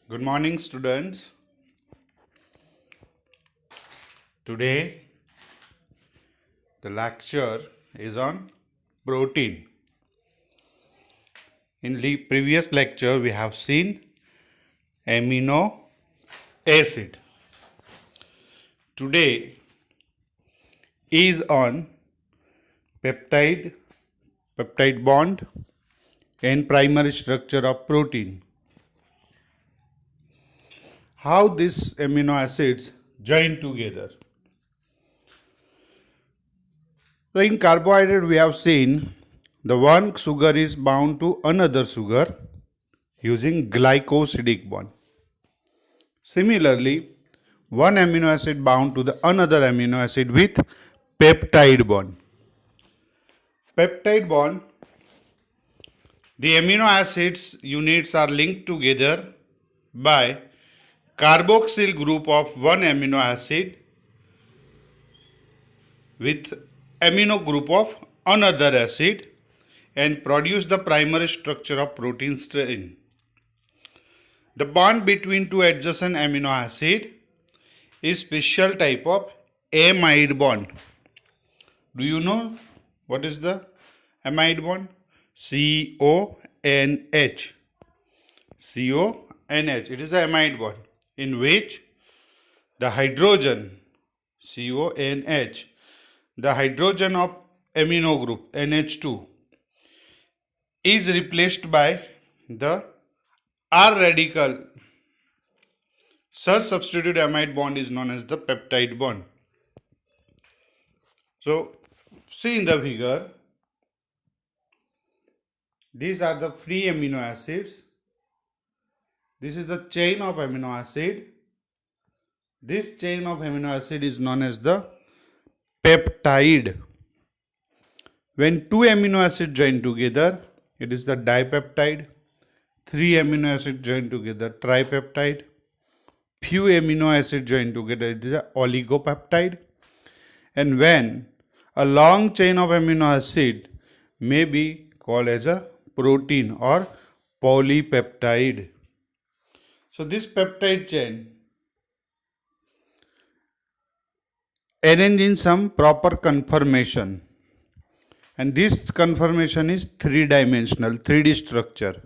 Good morning, students. Today, the lecture is on protein. In the previous lecture, we have seen amino acid. Today is on peptide, peptide bond, and primary structure of protein. How these amino acids join together. So in carbohydrate, we have seen the one sugar is bound to another sugar using glycosidic bond. Similarly, one amino acid bound to the another amino acid with peptide bond. Peptide bond, the amino acids units are linked together by carboxyl group of one amino acid with amino group of another acid and produce the primary structure of protein strain. The bond between two adjacent amino acid is special type of amide bond. Do you know what is the amide bond? CONH. CONH. It is the amide bond in which the hydrogen CONH, the hydrogen of amino group NH2 is replaced by the R radical. Such substitute amide bond is known as the peptide bond. So, see in the figure, these are the free amino acids. This is the chain of amino acid. This chain of amino acid is known as the peptide. When two amino acids join together, it is the dipeptide. Three amino acids join together, tripeptide. Few amino acids join together, it is a oligopeptide. And when a long chain of amino acid may be called as a protein or polypeptide. So this peptide chain arranged in some proper conformation, and this conformation is three-dimensional, 3D structure.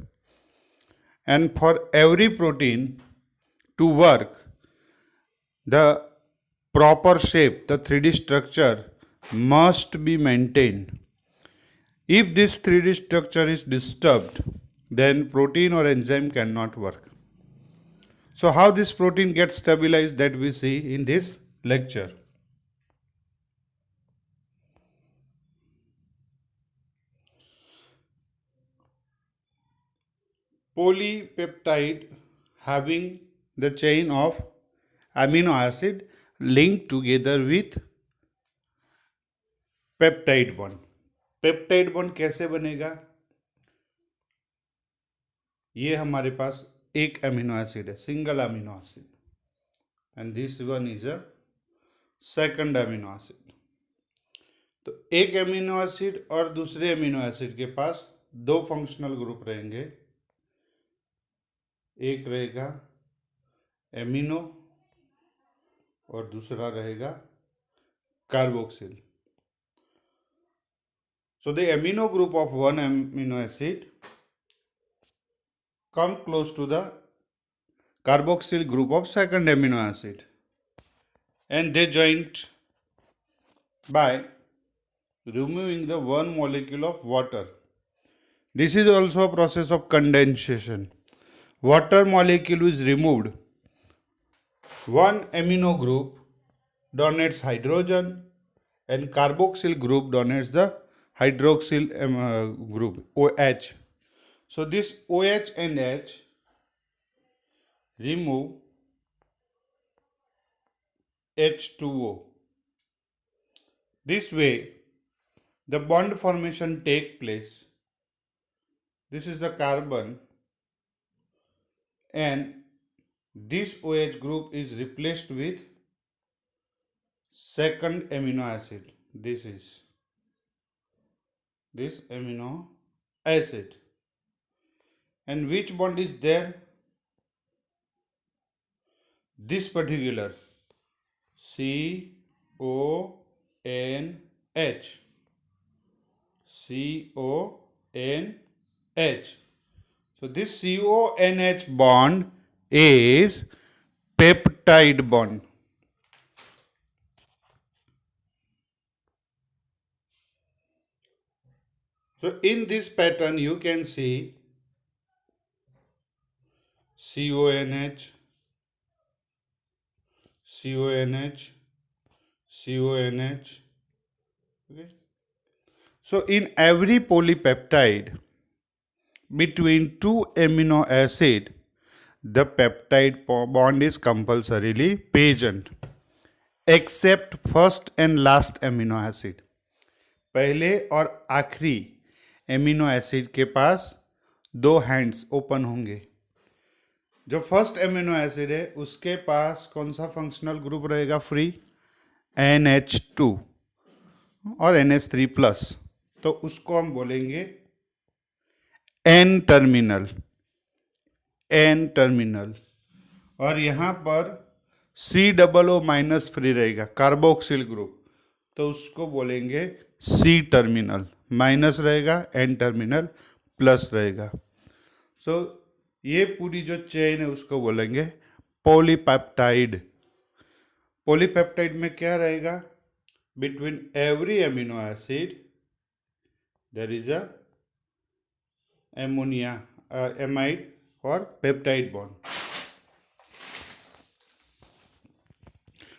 And for every protein to work, the proper shape, the 3D structure must be maintained. If this 3D structure is disturbed, then protein or enzyme cannot work. So how this protein gets stabilized, that we see in this lecture. Polypeptide having the chain of amino acid linked together with peptide bond. Peptide bond कैसे बनेगा? ये हमारे पास एक amino acid है, single amino acid, and this one is a second amino acid. तो एक amino acid और दूसरे अमीनो एसिड के पास दो फंक्शनल ग्रुप रहेंगे. एक रहेगा एमिनो और दूसरा रहेगा carboxyl. So the amino group of one amino acid come close to the carboxyl group of second amino acid, and they joined by removing the one molecule of water. This is also a process of condensation. Water molecule is removed. One amino group donates hydrogen and carboxyl group donates the hydroxyl group OH. So this OH and H remove H2O. This way the bond formation take place. This is the carbon, and this OH group is replaced with second amino acid. This is this amino acid. And which bond is there? this particular CONH. CONH. So this CONH bond is peptide bond. So in this pattern you can see CONH, CONH, CONH. Okay. So in every polypeptide between two amino acid, the peptide bond is compulsorily present except first and last amino acid. पहले और आखिरी amino acid के पास दो hands open होंगे. जो first amino acid है उसके पास कौन सा फंक्शनल ग्रुप रहेगा फ्री? NH2 और NH3 प्लस. तो उसको हम बोलेंगे N टर्मिनल. N terminal. और यहां पर COO माइनस फ्री रहेगा, कार्बोक्सिल ग्रुप. तो उसको बोलेंगे C टर्मिनल. माइनस रहेगा, N टर्मिनल प्लस रहेगा. सो ये पूरी जो चेन है उसको बोलेंगे पॉलीपेप्टाइड. पॉलीपेप्टाइड में क्या रहेगा? Between every amino acid there is a ammonia amide और peptide bond.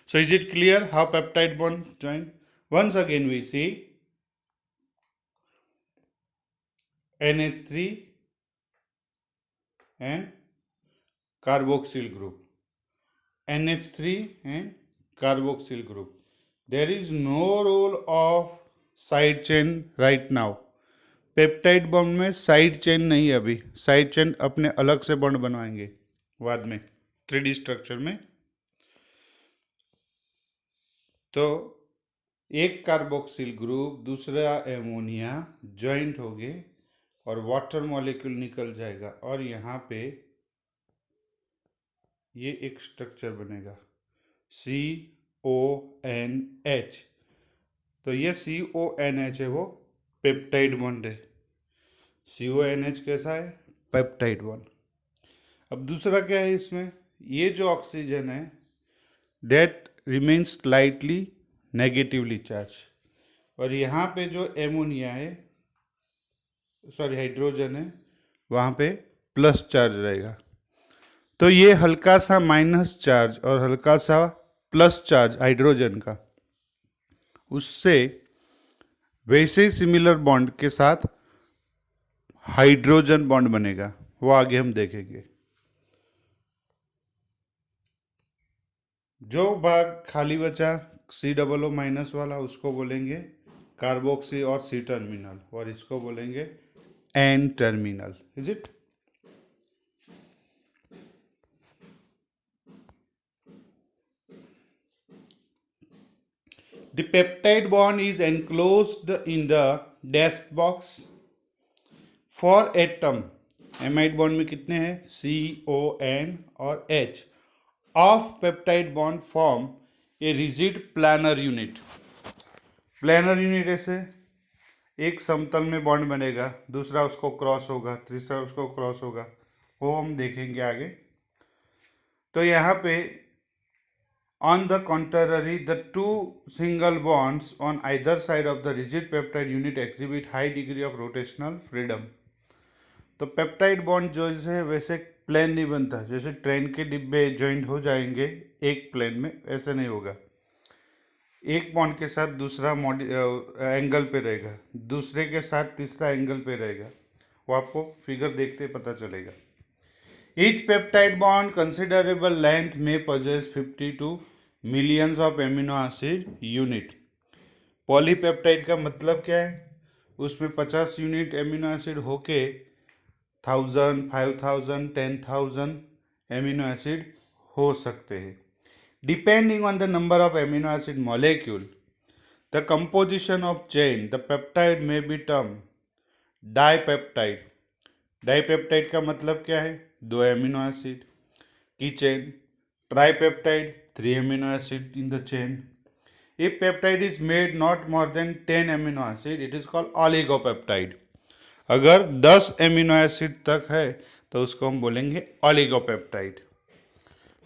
So is it clear how peptide bond join? Once again we see NH3 and carboxyl group. NH3 and carboxyl group. There is no role of side chain right now. Peptide bond में side chain नहीं है अभी. Side chain अपने अलग से bond बनवाएंगे बाद में 3D स्ट्रक्चर में. तो एक कार्बोक्सिल ग्रुप दूसरा एमोनिया ज्वाइंट हो गए और वाटर मॉलिक्यूल निकल जाएगा और यहाँ पे ये एक स्ट्रक्चर बनेगा CONH. तो ये CONH है, वो पेप्टाइड बॉन्ड है. CONH कैसा है? Peptide bond. अब दूसरा क्या है इसमें? ये जो ऑक्सीजन है that remains slightly negatively charge और यहाँ पे जो एमोनिया है, सॉरी हाइड्रोजन है, वहाँ पे प्लस चार्ज रहेगा. तो ये हल्का सा माइनस चार्ज और हल्का सा प्लस चार्ज हाइड्रोजन का, उससे वैसे ही सिमिलर बॉन्ड के साथ हाइड्रोजन बॉन्ड बनेगा. वो आगे हम देखेंगे. जो भाग खाली बचा COO माइनस वाला उसको बोलेंगे कार्बोक्सी और C टर्मिनल और इसको बोलेंगे N terminal. Is it? The peptide bond is enclosed in the dash box. For atom, amide bond में कितने हैं? CON और H. Of peptide bond form a rigid planar unit. Planar unit ऐसे एक समतल में बॉन्ड बनेगा, दूसरा उसको क्रॉस होगा, तीसरा उसको क्रॉस होगा. वो हम देखेंगे आगे. तो यहाँ पे on the contrary, the two single bonds on either side of the rigid peptide unit exhibit high degree of rotational freedom. तो पेप्टाइड बॉन्ड जो है वैसे प्लेन नहीं बनता. जैसे ट्रेन के डिब्बे जॉइंट हो जाएंगे एक प्लेन में, ऐसे नहीं होगा. एक बॉन्ड के साथ दूसरा एंगल पे रहेगा, दूसरे के साथ तीसरा एंगल पे रहेगा. वो आपको फिगर देखते पता चलेगा. Each peptide bond considerable length may possess 52 millions of amino acid unit. Polypeptide का मतलब क्या है? उसमें 50 यूनिट एमिनो एसिड होके 1000, 5000, 10,000 एमिनो एसिड हो सकते हैं. Depending on the number of amino acid molecule, the composition of chain, the peptide may be termed dipeptide. Dipeptide का मतलब क्या है? दो एमिनो एसिड की chain. Tripeptide, 3 amino acid in the chain. If peptide is made not more than 10 amino acid, it is called oligopeptide. अगर 10 amino acid तक है तो उसको हम बोलेंगे oligopeptide.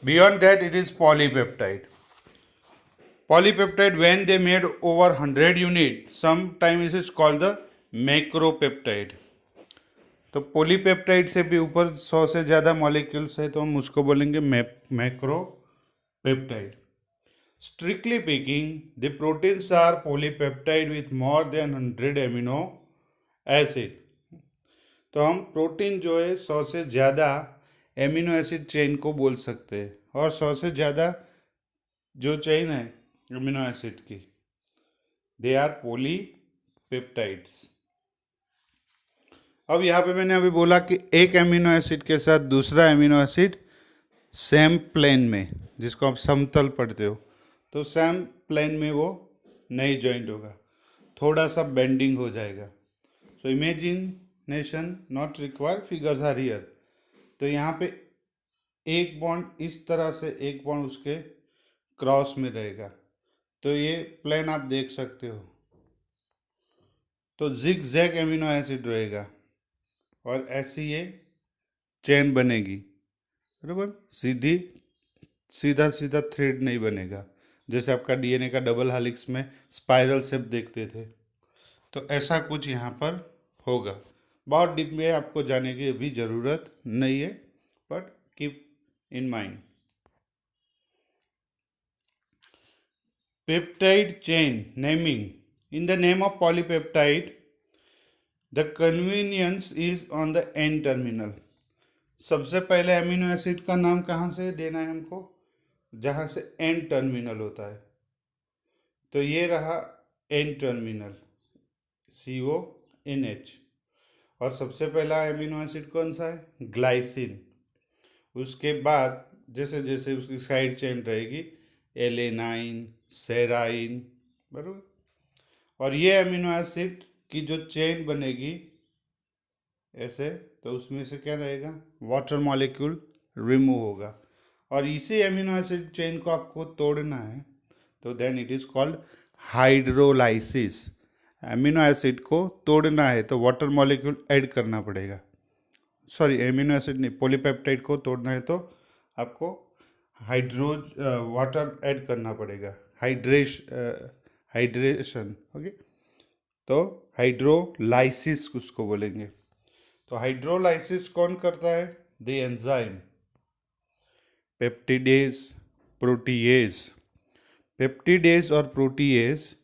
Beyond that it is polypeptide. Polypeptide, when they made over 100 unit, sometimes it is called the मैक्रोपेप्टाइड. तो polypeptide से भी ऊपर 100 से ज़्यादा मॉलिक्यूल्स है तो हम उसको बोलेंगे macropeptide. Strictly speaking the proteins are polypeptide with more than 100 amino acid. तो हम प्रोटीन जो है 100 से ज़्यादा एमिनो एसिड चेन को बोल सकते हैं. और 100 से ज़्यादा जो चेन है एमिनो एसिड की, दे आर पॉलीपेप्टाइड्स. अब यहाँ पे मैंने अभी बोला कि एक एमिनो एसिड के साथ दूसरा एमिनो एसिड सेम प्लेन में, जिसको आप समतल पढ़ते हो, तो सेम प्लेन में वो नहीं जॉइंट होगा, थोड़ा सा बेंडिंग हो जाएगा. So imagination not required, figures are here. तो यहाँ पे एक बॉन्ड इस तरह से, एक बॉन्ड उसके क्रॉस में रहेगा, तो ये प्लेन आप देख सकते हो. तो जिग जैग एमिनो एसिड रहेगा और ऐसी ये चेन बनेगी, बराबर. सीधा सीधा थ्रेड नहीं बनेगा, जैसे आपका डीएनए का डबल हेलिक्स में स्पाइरल शेप देखते थे. तो ऐसा कुछ यहाँ पर होगा. बहुत डीप में आपको जाने की अभी ज़रूरत नहीं है, but keep in mind. Peptide chain naming. In the name of polypeptide, the convenience is on the N terminal. सबसे पहले एमिनो एसिड का नाम कहाँ से देना है हमको? जहाँ से N टर्मिनल होता है. तो ये रहा N टर्मिनल, CONH. और सबसे पहला एमिनो एसिड कौन सा है? ग्लाइसिन. उसके बाद जैसे जैसे उसकी साइड चेन रहेगी, एलेनाइन, सेराइन, बराबर. और ये अमीनो एसिड की जो चेन बनेगी ऐसे, तो उसमें से क्या रहेगा? वाटर मॉलिक्यूल रिमूव होगा. और इसी अमीनो एसिड चेन को आपको तोड़ना है, तो then it is called hydrolysis. Amino acid को तोड़ना है तो वाटर मॉलिक्यूल ऐड करना पड़ेगा. सॉरी, अमीनो एसिड नहीं, पॉलीपेप्टाइड को तोड़ना है तो आपको वाटर ऐड करना पड़ेगा. हाइड्रेशन. ओके, तो हाइड्रोलाइसिस उसको बोलेंगे. तो हाइड्रोलाइसिस कौन करता है? The enzyme peptidase, protease. Peptidase और प्रोटीएज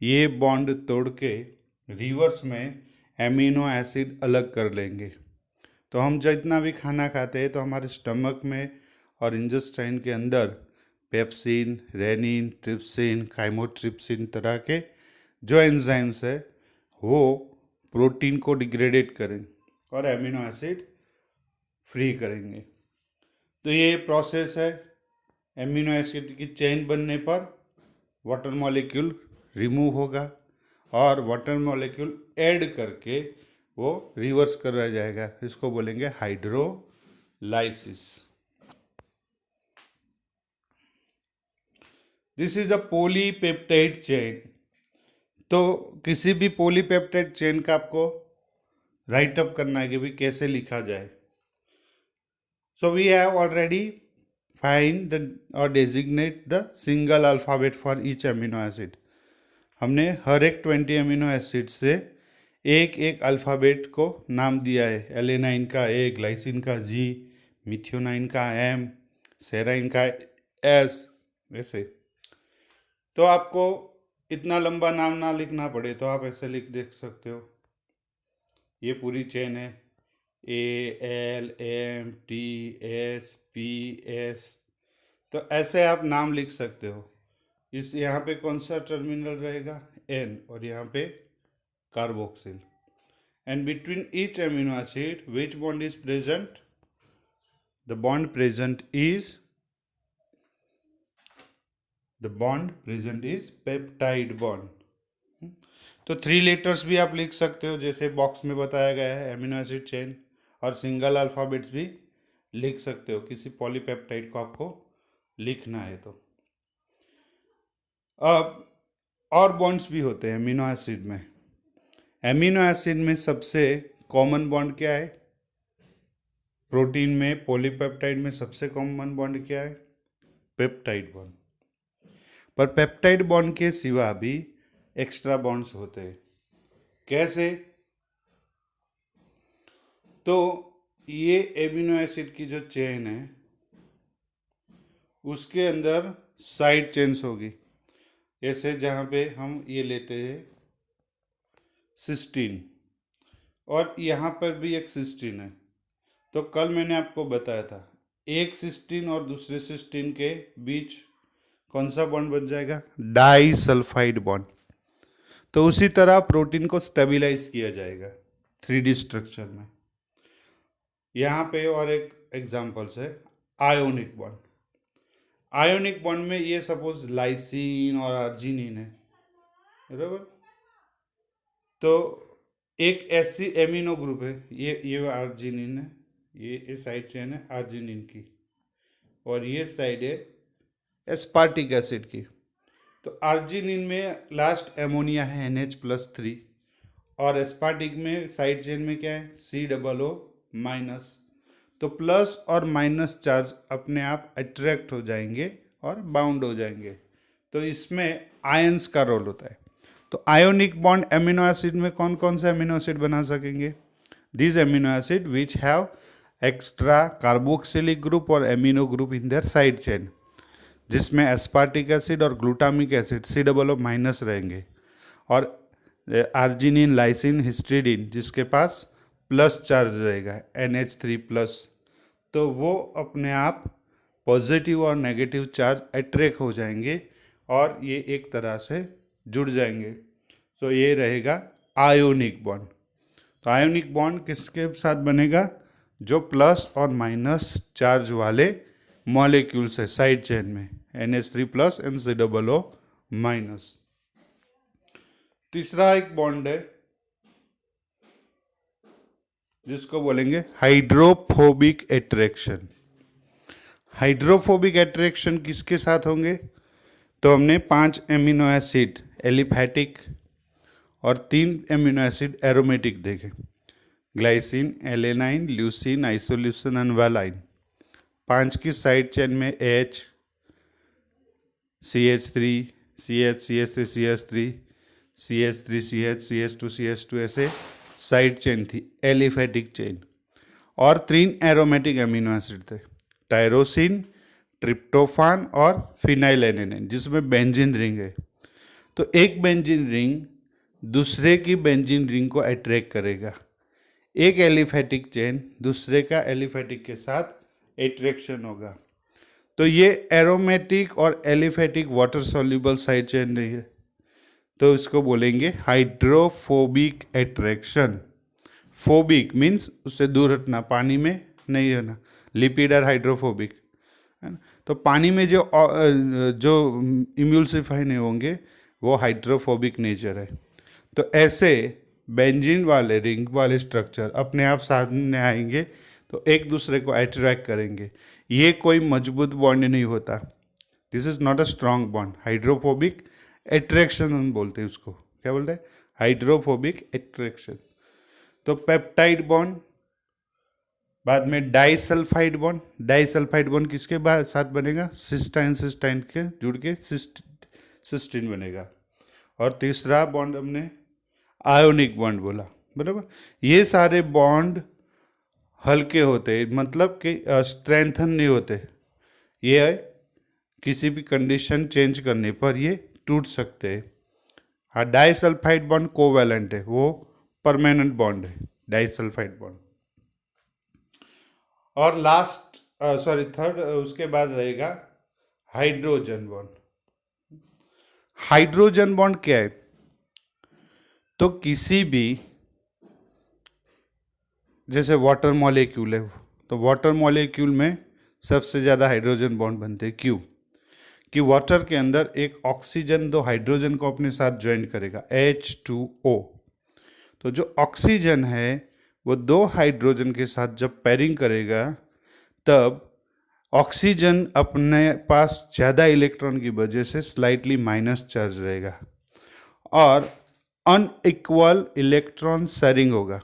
ये बॉन्ड तोड़ के रिवर्स में एमिनो एसिड अलग कर लेंगे. तो हम जितना भी खाना खाते हैं तो हमारे स्टमक में और इंटेस्टाइन के अंदर पेप्सिन, रेनिन, ट्रिप्सिन, काइमोट्रिप्सिन तरह के जो एंजाइम्स है वो प्रोटीन को डिग्रेडेट करें और एमिनो एसिड फ्री करेंगे. तो ये प्रोसेस है. एमिनो एसिड की चेन बनने पर वाटर मॉलिक्यूल रिमूव होगा और वाटर मॉलिक्यूल ऐड करके वो रिवर्स करवाया जाएगा. इसको बोलेंगे hydrolysis. This is a polypeptide chain. तो किसी भी पॉलीपेप्टाइड चेन का आपको राइट अप करना है कि भी कैसे लिखा जाए. So we have already find और designate the single alphabet for each amino acid. हमने हर एक 20 अमीनो एसिड से एक एक अल्फ़ाबेट को नाम दिया है. एलेनाइन का ए, ग्लाइसिन का जी, मिथियोनाइन का एम, सेराइन का एस, ऐसे. तो आपको इतना लंबा नाम ना लिखना पड़े तो आप ऐसे लिख देख सकते हो. ये पूरी चेन है, A, L, M, T, S, P, S. तो ऐसे आप नाम लिख सकते हो. इस यहाँ पे कौन सा टर्मिनल रहेगा? एन. और यहाँ पे carboxyl. And between each amino acid which bond is present? The bond present is peptide bond. तो 3 लेटर्स भी आप लिख सकते हो जैसे बॉक्स में बताया गया है एमिनो एसिड चेन, और सिंगल अल्फ़ाबेट्स भी लिख सकते हो. किसी पॉलीपेप्टाइड को आपको लिखना है तो। अब और बॉन्ड्स भी होते हैं अमीनो एसिड में। अमीनो एसिड में सबसे कॉमन बॉन्ड क्या है? प्रोटीन में पॉलीपेप्टाइड में सबसे कॉमन बॉन्ड क्या है? Peptide bond. पर पेप्टाइड बॉन्ड के सिवा भी एक्स्ट्रा बॉन्ड्स होते हैं। कैसे? तो ये एमिनो एसिड की जो चेन है उसके अंदर साइड चेन्स होगी। जैसे जहाँ पे हम ये लेते हैं सिस्टीन, और यहाँ पर भी एक सिस्टीन है। तो कल मैंने आपको बताया था एक सिस्टीन और दूसरे सिस्टीन के बीच कौन सा बॉन्ड बन जाएगा? Disulphide bond. तो उसी तरह प्रोटीन को स्टेबलाइज किया जाएगा 3D स्ट्रक्चर में। यहाँ पे और एक एग्जांपल्स है आयोनिक बॉन्ड। आयोनिक बॉन्ड में ये सपोज लाइसिन और अर्जिनिन है, बराबर। तो एक ऐसी एमिनो ग्रुप है, ये अर्जिनिन है, ये साइड चेन है अर्जिनिन की, और ये साइड है एस्पार्टिक एसिड की। तो अर्जिनिन में लास्ट एमोनिया है NH+3, और एस्पार्टिक में साइड चेन में क्या है? COO-। तो प्लस और माइनस चार्ज अपने आप अट्रैक्ट हो जाएंगे और बाउंड हो जाएंगे। तो इसमें आयंस का रोल होता है। तो आयोनिक बॉन्ड एमिनो एसिड में कौन कौन से एमिनो एसिड बना सकेंगे? This amino acid which have extra carboxylic group और amino group in their side chain, जिसमें एस्पार्टिक एसिड और ग्लूटामिक एसिड COO- रहेंगे, और अर्जिनिन, लाइसिन, हिस्टिडीन जिसके पास प्लस चार्ज रहेगा NH3+। तो वो अपने आप पॉजिटिव और नेगेटिव चार्ज अट्रैक्ट हो जाएंगे और ये एक तरह से जुड़ जाएंगे। तो ये रहेगा आयोनिक बॉन्ड। तो आयोनिक बॉन्ड किसके साथ बनेगा? जो प्लस और माइनस चार्ज वाले मॉलिक्यूल्स है साइड चेन में, NH3+ एंड COO-। तीसरा एक बॉन्ड है जिसको बोलेंगे हाइड्रोफोबिक एट्रैक्शन। हाइड्रोफोबिक एट्रैक्शन किसके साथ होंगे? तो हमने 5 एमिनो एसिड एलिफैटिक और 3 एमिनो एसिड एरोमेटिक देखे, glycine, alanine, leucine, isoleucine and valine. 5 की साइड चेन में H, CH3, CH, CH3, CH3, CH3, CH, CH2, CH2 ऐसे साइड चेन थी, एलिफैटिक चेन। और 3 एरोमेटिक एमिनो एसिड थे, टायरोसिन, ट्रिप्टोफान और फिनाइलएलेनाइन, जिसमें बेंजीन रिंग है। तो एक बेंजीन रिंग दूसरे की बेंजीन रिंग को अट्रैक्ट करेगा। एक एलिफैटिक चेन दूसरे का एलिफैटिक के साथ एट्रैक्शन होगा। तो ये एरोमेटिक और aliphatic water soluble side chain रही है, तो इसको बोलेंगे हाइड्रोफोबिक एट्रैक्शन। फोबिक मीन्स उससे दूर हटना, पानी में नहीं रहना, लिपिड और हाइड्रोफोबिक है ना। तो पानी में जो इम्यूल्सिफाई नहीं होंगे वो हाइड्रोफोबिक नेचर है। तो ऐसे बेंजीन वाले रिंग वाले स्ट्रक्चर अपने आप सामने आएंगे तो एक दूसरे को अट्रैक्ट करेंगे। ये कोई मजबूत बॉन्ड नहीं होता, this is not a strong bond. Hydrophobic attraction हम बोलते हैं उसको, क्या बोलते हैं? Hydrophobic attraction. तो पेप्टाइड बॉन्ड, बाद में डाइसल्फाइड बॉन्ड। डाइसल्फाइड बॉन्ड किसके बाद साथ बनेगा? सिस्टाइन सिस्टाइन के जुड़ के सिस्टीन बनेगा। और तीसरा बॉन्ड हमने आयोनिक बॉन्ड बोला, बराबर। ये सारे बॉन्ड हल्के होते, मतलब कि स्ट्रेंथन नहीं होते, ये किसी भी कंडीशन चेंज करने पर ये टूट सकते हैं। हाँ, डाइसल्फाइड बॉन्ड कोवैलेंट है, वो परमानेंट बॉन्ड है डाइसल्फाइड बॉन्ड। और लास्ट थर्ड उसके बाद रहेगा हाइड्रोजन बॉन्ड। हाइड्रोजन बॉन्ड क्या है? तो किसी भी, जैसे वाटर मॉलिक्यूल है, तो वाटर मॉलिक्यूल में सबसे ज़्यादा हाइड्रोजन बॉन्ड बनते हैं। क्यों? कि वाटर के अंदर एक ऑक्सीजन 2 हाइड्रोजन को अपने साथ ज्वाइन करेगा, H2O। तो जो ऑक्सीजन है वो 2 हाइड्रोजन के साथ जब पेयरिंग करेगा तब ऑक्सीजन अपने पास ज़्यादा इलेक्ट्रॉन की वजह से स्लाइटली माइनस चार्ज रहेगा और अनइक्वल इलेक्ट्रॉन शेयरिंग होगा.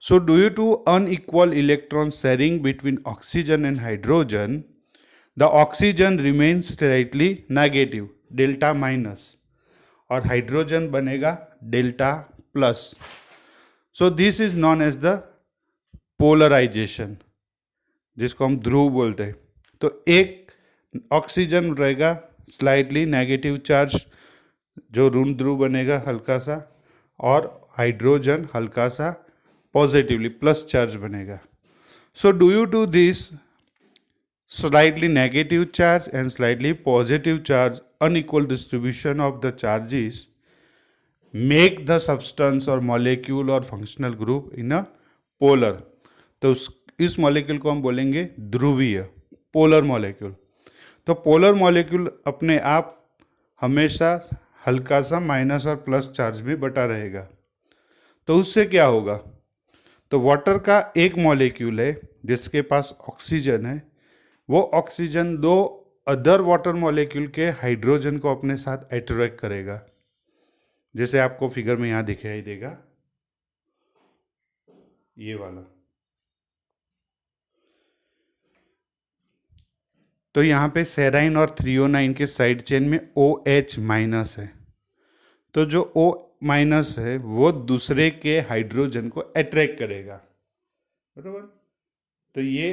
So due to unequal electron sharing between oxygen and hydrogen, the oxygen remains slightly negative, delta minus, और हाइड्रोजन बनेगा delta plus. So this is known as the polarisation, जिसको हम ध्रुव बोलते हैं. तो एक ऑक्सीजन रहेगा स्लाइटली नेगेटिव चार्ज, जो ऋण ध्रुव बनेगा हल्का सा, और हाइड्रोजन हल्का सा पॉजिटिवली प्लस चार्ज बनेगा. So due to this slightly negative charge and slightly positive charge, unequal distribution of the charges make the substance or molecule or functional group in a polar. तो इस molecule को हम बोलेंगे ध्रुवीय, polar molecule. तो polar molecule अपने आप हमेशा हल्का सा माइनस और प्लस चार्ज में बटा रहेगा. तो उससे क्या होगा? तो वाटर का एक मॉलिक्यूल है जिसके पास ऑक्सीजन है, वो ऑक्सीजन दो अदर वाटर मॉलिक्यूल के हाइड्रोजन को अपने साथ अट्रैक्ट करेगा, जैसे आपको फिगर में यहाँ दिखाई देगा ये वाला. तो यहाँ पे सेराइन और थ्रियोनाइन के साइड चेन में OH माइनस है. तो जो O माइनस है वो दूसरे के हाइड्रोजन को अट्रैक्ट करेगा, बराबर. तो ये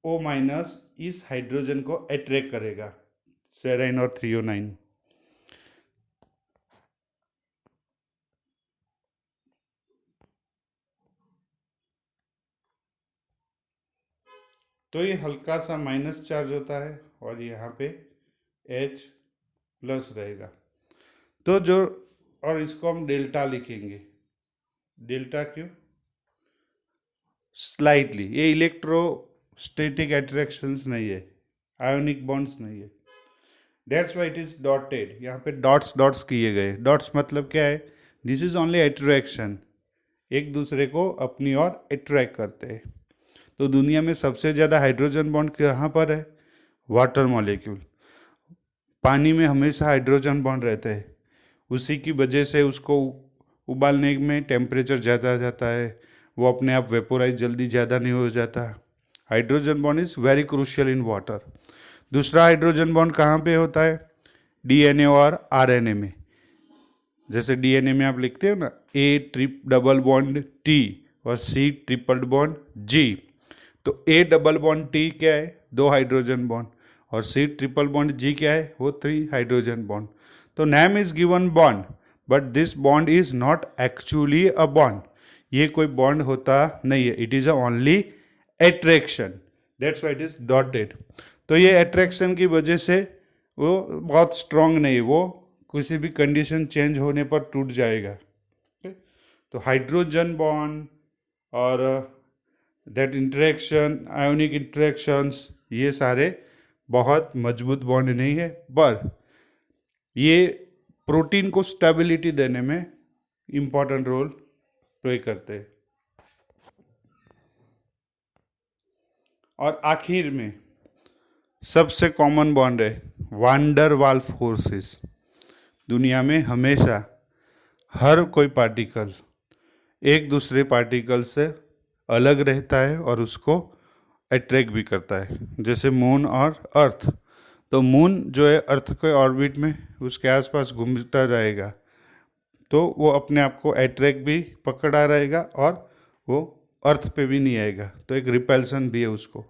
O माइनस इस हाइड्रोजन को अट्रैक्ट करेगा, सेराइन और थ्रियोनाइन. तो ये हल्का सा माइनस चार्ज होता है और यहाँ पे H प्लस रहेगा. तो जो, और इसको हम डेल्टा लिखेंगे. डेल्टा क्यों? स्लाइटली, ये इलेक्ट्रोस्टैटिक अट्रैक्शंस नहीं है, आयोनिक बॉन्ड्स नहीं है. That's why it is dotted. यहाँ पे डॉट्स डॉट्स किए गए. डॉट्स मतलब क्या है? दिस इज ओनली अट्रैक्शन, एक दूसरे को अपनी ओर अट्रैक्ट करते हैं. तो दुनिया में सबसे ज़्यादा हाइड्रोजन बॉन्ड कहाँ पर है? Water molecule. पानी में हमेशा हाइड्रोजन बॉन्ड रहते हैं, उसी की वजह से उसको उबालने में टेम्परेचर ज़्यादा जाता है, वो अपने आप वेपोराइज जल्दी ज़्यादा नहीं हो जाता. Hydrogen bond is very crucial in water. दूसरा हाइड्रोजन बॉन्ड कहाँ पे होता है? DNA और RNA में. जैसे DNA में आप लिखते हो ना, A डबल बॉन्ड T और C ट्रिपल बॉन्ड G. तो A डबल बॉन्ड T क्या है? 2 हाइड्रोजन बॉन्ड, और C ट्रिपल बॉन्ड G क्या है? वो 3 हाइड्रोजन बॉन्ड. तो name is given bond, but this bond is not actually a bond. ये कोई बॉन्ड होता नहीं है, it is only attraction. That's why it is dotted. तो ये अट्रैक्शन की वजह से वो बहुत स्ट्रांग नहीं है, वो किसी भी कंडीशन चेंज होने पर टूट जाएगा. तो हाइड्रोजन बॉन्ड और दैट इंटरेक्शन, आयोनिक इंटरेक्शंस, ये सारे बहुत मजबूत बॉन्ड नहीं है, पर ये प्रोटीन को स्टेबिलिटी देने में इम्पॉर्टेंट रोल प्ले करते हैं. और आखिर में सबसे कॉमन बॉन्ड है वान डर वाल्स फोर्सेस. दुनिया में हमेशा हर कोई पार्टिकल एक दूसरे पार्टिकल से अलग रहता है और उसको अट्रैक्ट भी करता है, जैसे मून और अर्थ. तो मून जो है अर्थ के ऑर्बिट में उसके आसपास घूमता रहेगा, तो वो अपने आप को अट्रैक्ट भी पकड़ा रहेगा और वो अर्थ पे भी नहीं आएगा, तो एक रिपल्सन भी है उसको.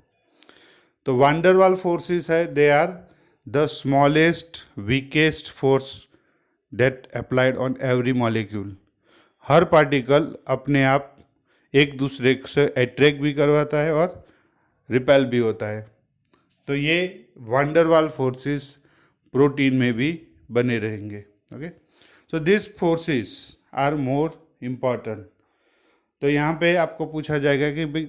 तो वान डर वाल्स फोर्सेस है, they are the smallest weakest force that applied on every molecule. हर पार्टिकल अपने आप एक दूसरे से अट्रैक्ट भी करवाता है और रिपेल भी होता है. तो ये वान डर वाल्स फोर्सेस प्रोटीन में भी बने रहेंगे. Okay, so this forces are more important. तो यहाँ पे आपको पूछा जाएगा कि भाई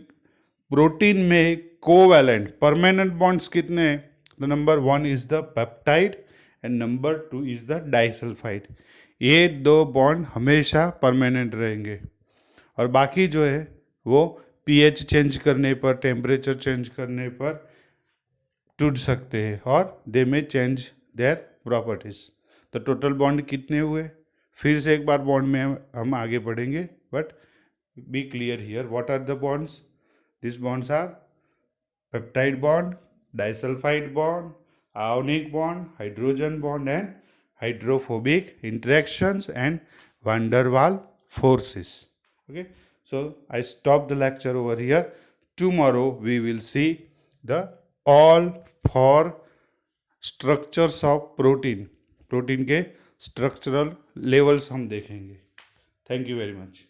प्रोटीन में कोवैलेंट परमानेंट बॉन्ड्स कितने हैं? तो number 1 is the peptide and number 2 is the disulphide. ये 2 बॉन्ड हमेशा परमानेंट रहेंगे, और बाकी जो है वो pH चेंज करने पर, टेम्परेचर चेंज करने पर टूट सकते हैं और दे में चेंज देयर प्रॉपर्टीज। तो टोटल बॉन्ड कितने हुए, फिर से एक बार बॉन्ड में हम आगे बढ़ेंगे, but be clear here what are the bonds. This bonds are peptide bond, disulphide bond, ionic bond, hydrogen bond and hydrophobic interactions and van der Waal forces. Okay, so I stop the lecture over here. Tomorrow we will see the all four structures of protein के structural levels हम देखेंगे. Thank you very much.